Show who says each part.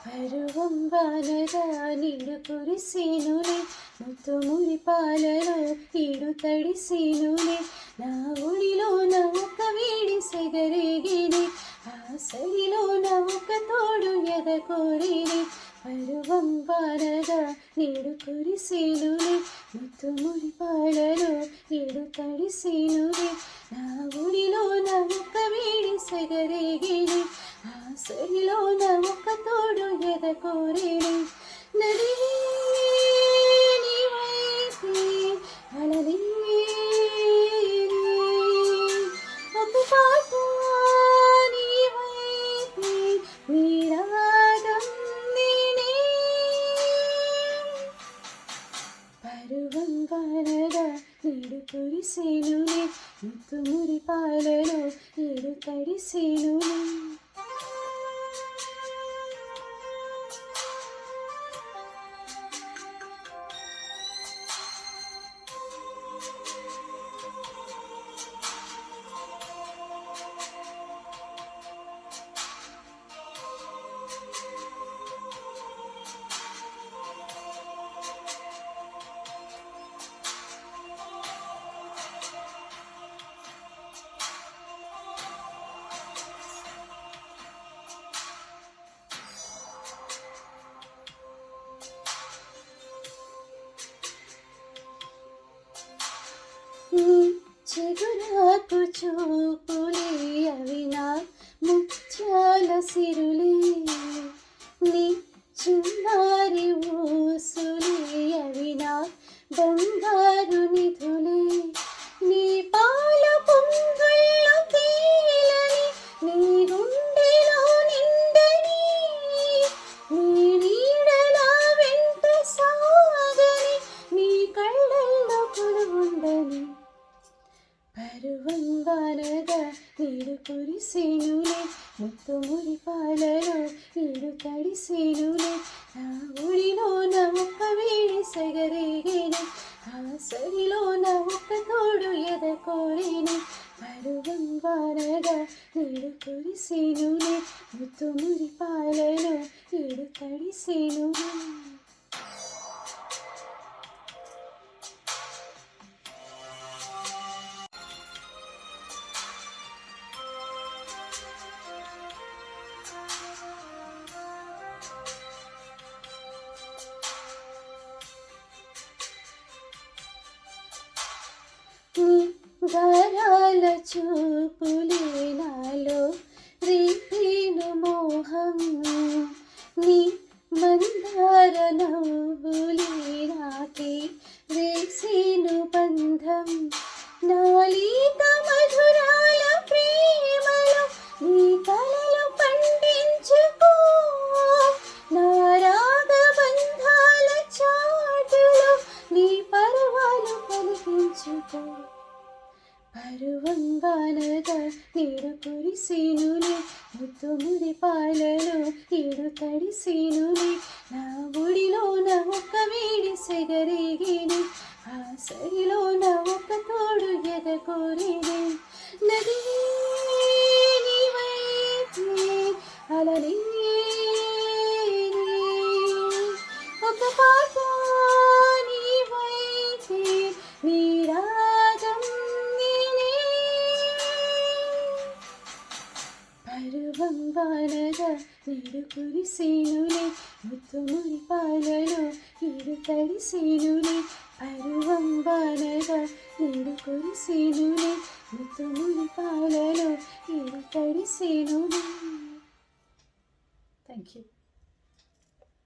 Speaker 1: పరువం వానగా నిండు కురిసేనులే, ముత్తు మురిపాలలో ఈడు తడిసేనులే, నా ఒడిలోన ఒక వేడి సెగరేగిని, ఆ సడిలోన ఒక తోడు ఎదకోరిని. పరువం వానగా నీడు కురిసేనులే, ముత్తు మురిపాలలో ఈడు తడిసేనులే, నా ఒడిలోన ఒక వేడి సెగరేగిని, ఆ సడిలోన ఒక తోడు ఎదకోరిని. నది నీవైతే అలలే ఒక పాట నీవైతే నీ రాగం నేనే. పరువం వానగా నీడు కురిసేనులే, ముత్తు మురిపాలలో ఈడు తడిసేనులే. నీ చిగురాకు చూపులే అవి నా ముత్యాల సిరులే, నీ చిన్నారి ఊసులే అవి నా బంగారు నిధులే, నీ పాల పొంగుల్లో తేలని నీ గుండెలో నిండని, నీ నీడలా వెంట సాగని నీ కళ్ళల్లో కొలువుండని. పరువం వానగా నీడు కురిసేనులే, ముత్తు మురిపాలలో ఈడు తడిసేనులే, నా ఒడిలోన ఒక వేడి సెగరేగిని, ఆ సడిలోన ఒక తోడు ఎదకోరిని. పరువం వానగా నీడు కురిసేనులే, ముత్తు మురిపాలలో ఈడు తడిసేనులే. నీ గారాల చూపులే నాలో రేపేను మోహం, నీ మందార నవ్వులే నాకే వేసేను బంధం, నాలీత మధురాల ప్రేమలో నీ కలలు పండించుకో, నా రాగ బంధాల చాటులో నీ పర్వాలు పలికించుకో. పరువం వానగా నీడు కురిసేనులే, ముత్తు మురిపాలలో ఈడు తడిసేనులే, నా ఒడిలోన ఒక వేడి సెగరేగిని, ఆ సడిలోన ఒక తోడు ఎదకోరిని. నది నీవైతే అలలే ఒక పాట నీవైతే నీ రాగం నేనే. పరువం వానగా నీడు కురిసేనులే, ముత్తు మురిపాలలో ఈడు తడిసేనులే, పరువం వానగా నీడు కురిసేనులే, ముత్తు మురిపాలలో ఈడు తడిసేనులే. Thank you.